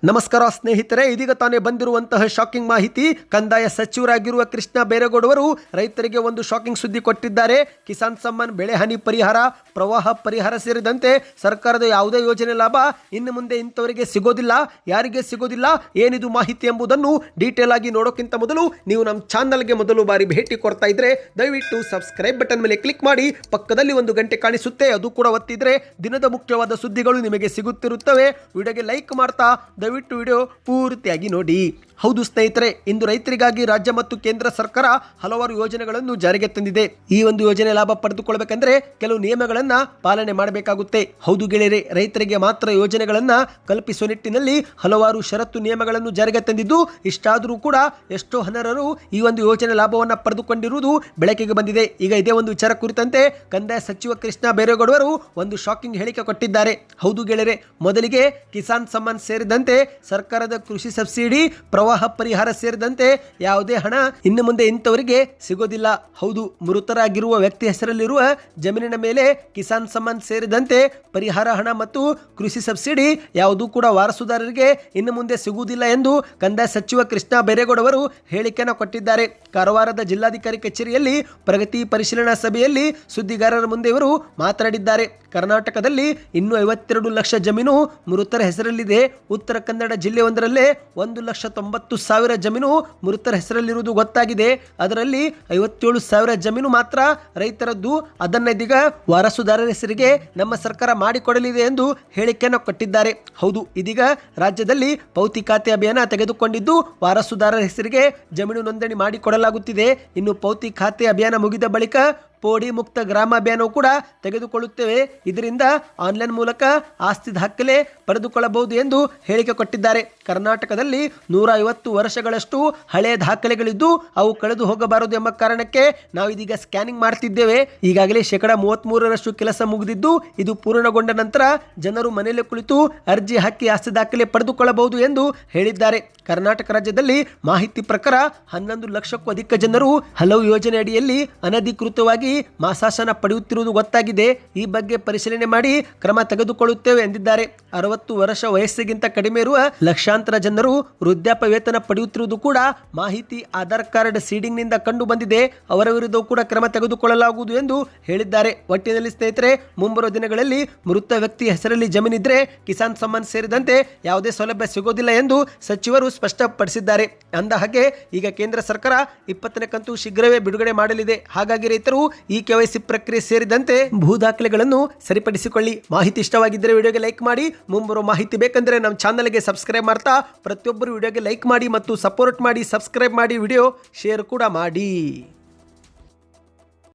ನಮಸ್ಕಾರ ಸ್ನೇಹಿತರೆ, ಇದೀಗ ತಾನೇ ಬಂದಿರುವಂತಹ ಶಾಕಿಂಗ್ ಮಾಹಿತಿ. ಕಂದಾಯ ಸಚಿವರಾಗಿರುವ ಕೃಷ್ಣ ಬೈರೇಗೌಡವರು ರೈತರಿಗೆ ಒಂದು ಶಾಕಿಂಗ್ ಸುದ್ದಿ ಕೊಟ್ಟಿದ್ದಾರೆ. ಕಿಸಾನ್ ಸಮ್ಮಾನ್, ಬೆಳೆ ಹಾನಿ ಪರಿಹಾರ, ಪ್ರವಾಹ ಪರಿಹಾರ ಸೇರಿದಂತೆ ಸರ್ಕಾರದ ಯಾವುದೇ ಯೋಜನೆ ಲಾಭ ಇನ್ನು ಮುಂದೆ ಇಂಥವರಿಗೆ ಸಿಗೋದಿಲ್ಲ. ಯಾರಿಗೆ ಸಿಗೋದಿಲ್ಲ, ಏನಿದು ಮಾಹಿತಿ ಎಂಬುದನ್ನು ಡೀಟೇಲ್ ಆಗಿ ನೋಡೋಕ್ಕಿಂತ ಮೊದಲು ನೀವು ನಮ್ಮ ಚಾನಲ್ಗೆ ಮೊದಲು ಬಾರಿ ಭೇಟಿ ಕೊಡ್ತಾ ಇದ್ರೆ ದಯವಿಟ್ಟು ಸಬ್ಸ್ಕ್ರೈಬ್ ಬಟನ್ ಮೇಲೆ ಕ್ಲಿಕ್ ಮಾಡಿ. ಪಕ್ಕದಲ್ಲಿ ಒಂದು ಗಂಟೆ ಕಾಣಿಸುತ್ತೆ, ಅದು ಕೂಡ ಒತ್ತಿದ್ರೆ ದಿನದ ಮುಖ್ಯವಾದ ಸುದ್ದಿಗಳು ನಿಮಗೆ ಸಿಗುತ್ತಿರುತ್ತವೆ. ವಿಡಿಯೋಗೆ ಲೈಕ್ ಮಾಡ್ತಾ ದಯವಿಟ್ಟು ವಿಡಿಯೋ ಪೂರ್ತಿಯಾಗಿ ನೋಡಿ. ಹೌದು ಸ್ನೇಹಿತರೆ, ಇಂದು ರೈತರಿಗಾಗಿ ರಾಜ್ಯ ಮತ್ತು ಕೇಂದ್ರ ಸರ್ಕಾರ ಹಲವಾರು ಯೋಜನೆಗಳನ್ನು ಜಾರಿಗೆ ತಂದಿದೆ. ಈ ಒಂದು ಯೋಜನೆ ಲಾಭ ಪಡೆದುಕೊಳ್ಳಬೇಕಂದ್ರೆ ಕೆಲವು ನಿಯಮಗಳನ್ನ ಪಾಲನೆ ಮಾಡಬೇಕಾಗುತ್ತೆ. ಹೌದು ಗೆಳೆಯರೆ, ರೈತರಿಗೆ ಮಾತ್ರ ಯೋಜನೆಗಳನ್ನ ಕಲ್ಪಿಸುವ ನಿಟ್ಟಿನಲ್ಲಿ ಹಲವಾರು ಷರತ್ತು ನಿಯಮಗಳನ್ನು ಜಾರಿಗೆ ತಂದಿದ್ದು, ಇಷ್ಟಾದರೂ ಕೂಡ ಎಷ್ಟೋ ಅನರ್ಹರು ಈ ಒಂದು ಯೋಜನೆ ಲಾಭವನ್ನ ಪಡೆದುಕೊಂಡಿರುವುದು ಬೆಳಕಿಗೆ ಬಂದಿದೆ. ಈಗ ಇದೇ ಒಂದು ವಿಚಾರ ಕುರಿತಂತೆ ಕಂದಾಯ ಸಚಿವ ಕೃಷ್ಣ ಬೈರೇಗೌಡರು ಒಂದು ಶಾಕಿಂಗ್ ಹೇಳಿಕೆ ಕೊಟ್ಟಿದ್ದಾರೆ. ಹೌದು ಗೆಳೆಯರೆ, ಮೊದಲಿಗೆ ಕಿಸಾನ್ ಸಮ್ಮಾನ್ ಸೇರಿದಂತೆ ಸರ್ಕಾರದ ಕೃಷಿ ಸಬ್ಸಿಡಿ, ಪ್ರವಾಹ ಪರಿಹಾರ ಸೇರಿದಂತೆ ಯಾವುದೇ ಹಣ ಇನ್ನು ಮುಂದೆ ಇಂಥವರಿಗೆ ಸಿಗೋದಿಲ್ಲ. ಹೌದು, ಮೃತರಾಗಿರುವ ವ್ಯಕ್ತಿ ಹೆಸರಲ್ಲಿರುವ ಜಮೀನಿನ ಮೇಲೆ ಕಿಸಾನ್ ಸಮ್ಮಾನ್ ಸೇರಿದಂತೆ ಪರಿಹಾರ ಹಣ ಮತ್ತು ಕೃಷಿ ಸಬ್ಸಿಡಿ ಯಾವುದೂ ಕೂಡ ವಾರಸುದಾರರಿಗೆ ಇನ್ನು ಮುಂದೆ ಸಿಗುವುದಿಲ್ಲ ಎಂದು ಕಂದಾಯ ಸಚಿವ ಕೃಷ್ಣ ಬೈರೇಗೌಡವರು ಹೇಳಿಕೆಯನ್ನು ಕೊಟ್ಟಿದ್ದಾರೆ. ಕಾರವಾರದ ಜಿಲ್ಲಾಧಿಕಾರಿ ಕಚೇರಿಯಲ್ಲಿ ಪ್ರಗತಿ ಪರಿಶೀಲನಾ ಸಭೆಯಲ್ಲಿ ಸುದ್ದಿಗಾರರ ಮುಂದೆ ಇವರು ಮಾತನಾಡಿದ್ದಾರೆ. ಕರ್ನಾಟಕದಲ್ಲಿ ಇನ್ನೂ 52 ಲಕ್ಷ ಜಮೀನು ಮೃತರ ಹೆಸರಲ್ಲಿದೆ. ಉತ್ತರ ಕನ್ನಡ ಜಿಲ್ಲೆಯೊಂದರಲ್ಲೇ 1,90,000 ಜಮೀನು ಮೃತರ ಹೆಸರಲ್ಲಿರುವುದು ಗೊತ್ತಾಗಿದೆ. ಅದರಲ್ಲಿ 57,000 ಜಮೀನು ಮಾತ್ರ ರೈತರದ್ದು. ಅದನ್ನ ಇದೀಗ ವಾರಸುದಾರರ ಹೆಸರಿಗೆ ನಮ್ಮ ಸರ್ಕಾರ ಮಾಡಿಕೊಡಲಿದೆ ಎಂದು ಹೇಳಿಕೆಯನ್ನು ಕೊಟ್ಟಿದ್ದಾರೆ. ಹೌದು, ಇದೀಗ ರಾಜ್ಯದಲ್ಲಿ ಪೌತಿ ಖಾತೆ ಅಭಿಯಾನ ತೆಗೆದುಕೊಂಡಿದ್ದು ವಾರಸುದಾರರ ಹೆಸರಿಗೆ ಜಮೀನು ನೋಂದಣಿ ಮಾಡಿಕೊಡಲಾಗುತ್ತಿದೆ. ಇನ್ನು ಪೌತಿ ಖಾತೆ ಅಭಿಯಾನ ಮುಗಿದ ಬಳಿಕ ಪೋಡಿ ಮುಕ್ತ ಗ್ರಾಮ ಅಭಿಯಾನವು ಕೂಡ ತೆಗೆದುಕೊಳ್ಳುತ್ತೇವೆ. ಇದರಿಂದ ಆನ್ಲೈನ್ ಮೂಲಕ ಆಸ್ತಿ ದಾಖಲೆ ಪಡೆದುಕೊಳ್ಳಬಹುದು ಎಂದು ಹೇಳಿಕೆ ಕೊಟ್ಟಿದ್ದಾರೆ. ಕರ್ನಾಟಕದಲ್ಲಿ 150 ವರ್ಷಗಳಷ್ಟು ಹಳೆಯ ದಾಖಲೆಗಳಿದ್ದು ಅವು ಕಳೆದು ಹೋಗಬಾರದು ಎಂಬ ಕಾರಣಕ್ಕೆ ನಾವು ಇದೀಗ ಸ್ಕ್ಯಾನಿಂಗ್ ಮಾಡ್ತಿದ್ದೇವೆ. ಈಗಾಗಲೇ 33% ಕೆಲಸ ಮುಗಿದಿದ್ದು, ಇದು ಪೂರ್ಣಗೊಂಡ ನಂತರ ಜನರು ಮನೆಯಲ್ಲೇ ಕುಳಿತು ಅರ್ಜಿ ಹಾಕಿ ಆಸ್ತಿ ದಾಖಲೆ ಪಡೆದುಕೊಳ್ಳಬಹುದು ಎಂದು ಹೇಳಿದ್ದಾರೆ. ಕರ್ನಾಟಕ ರಾಜ್ಯದಲ್ಲಿ ಮಾಹಿತಿ ಪ್ರಕಾರ 11 ಲಕ್ಷಕ್ಕೂ ಅಧಿಕ ಜನರು ಹಲವು ಯೋಜನೆ ಅಡಿಯಲ್ಲಿ ಅನಧಿಕೃತವಾಗಿ ಮಾಸಾಶನ ಪಡೆಯುತ್ತಿರುವುದು ಗೊತ್ತಾಗಿದೆ. ಈ ಬಗ್ಗೆ ಪರಿಶೀಲನೆ ಮಾಡಿ ಕ್ರಮ ತೆಗೆದುಕೊಳ್ಳುತ್ತೇವೆ ಎಂದಿದ್ದಾರೆ. 60 ವರ್ಷ ವಯಸ್ಸಿಗಿಂತ ಕಡಿಮೆ ಇರುವ ಲಕ್ಷಾಂತರ ಜನರು ವೃದ್ಧಾಪ್ಯ ವೇತನ ಪಡೆಯುತ್ತಿರುವುದು ಕೂಡ ಮಾಹಿತಿ ಆಧಾರ್ ಕಾರ್ಡ್ ಸೀಡಿಂಗ್ ನಿಂದ ಕಂಡು ಬಂದಿದೆ. ಅವರ ವಿರುದ್ಧ ಕೂಡ ಕ್ರಮ ತೆಗೆದುಕೊಳ್ಳಲಾಗುವುದು ಎಂದು ಹೇಳಿದ್ದಾರೆ. ಒಟ್ಟಿನಲ್ಲಿ ಸ್ನೇಹಿತರೆ, ಮುಂಬರುವ ದಿನಗಳಲ್ಲಿ ಮೃತ ವ್ಯಕ್ತಿ ಹೆಸರಲ್ಲಿ ಜಮೀನಿದ್ರೆ ಕಿಸಾನ್ ಸಮ್ಮಾನ್ ಸೇರಿದಂತೆ ಯಾವುದೇ ಸೌಲಭ್ಯ ಸಿಗೋದಿಲ್ಲ ಎಂದು ಸಚಿವರು ಸ್ಪಷ್ಟಪಡಿಸಿದ್ದಾರೆ. ಅಂದ ಹಾಗೆ ಈಗ ಕೇಂದ್ರ ಸರ್ಕಾರ 20ನೇ ಕಂತು ಶೀಘ್ರವೇ ಬಿಡುಗಡೆ ಮಾಡಲಿದೆ. ಹಾಗಾಗಿ ರೈತರು ಈ KYC ಪ್ರಕ್ರಿಯೆ ಸೇರಿದಂತೆ ಭೂ ದಾಖಲೆಗಳನ್ನು ಸರಿಪಡಿಸಿಕೊಳ್ಳಿ. ಮಾಹಿತಿ ಇಷ್ಟವಾಗಿದ್ದರೆ ವಿಡಿಯೋಗೆ ಲೈಕ್ ಮಾಡಿ. ಮುಂಬರುವ ಮಾಹಿತಿ ಬೇಕಂದ್ರೆ ನಮ್ಮ ಚಾನಲ್ಗೆ ಸಬ್ಸ್ಕ್ರೈಬ್ ಮಾಡ್ತಾ ಪ್ರತಿಯೊಬ್ಬರು ವಿಡಿಯೋಗೆ ಲೈಕ್ ಮಾಡಿ ಮತ್ತು ಸಪೋರ್ಟ್ ಮಾಡಿ. ಸಬ್ಸ್ಕ್ರೈಬ್ ಮಾಡಿ, ವಿಡಿಯೋ ಶೇರ್ ಕೂಡ ಮಾಡಿ.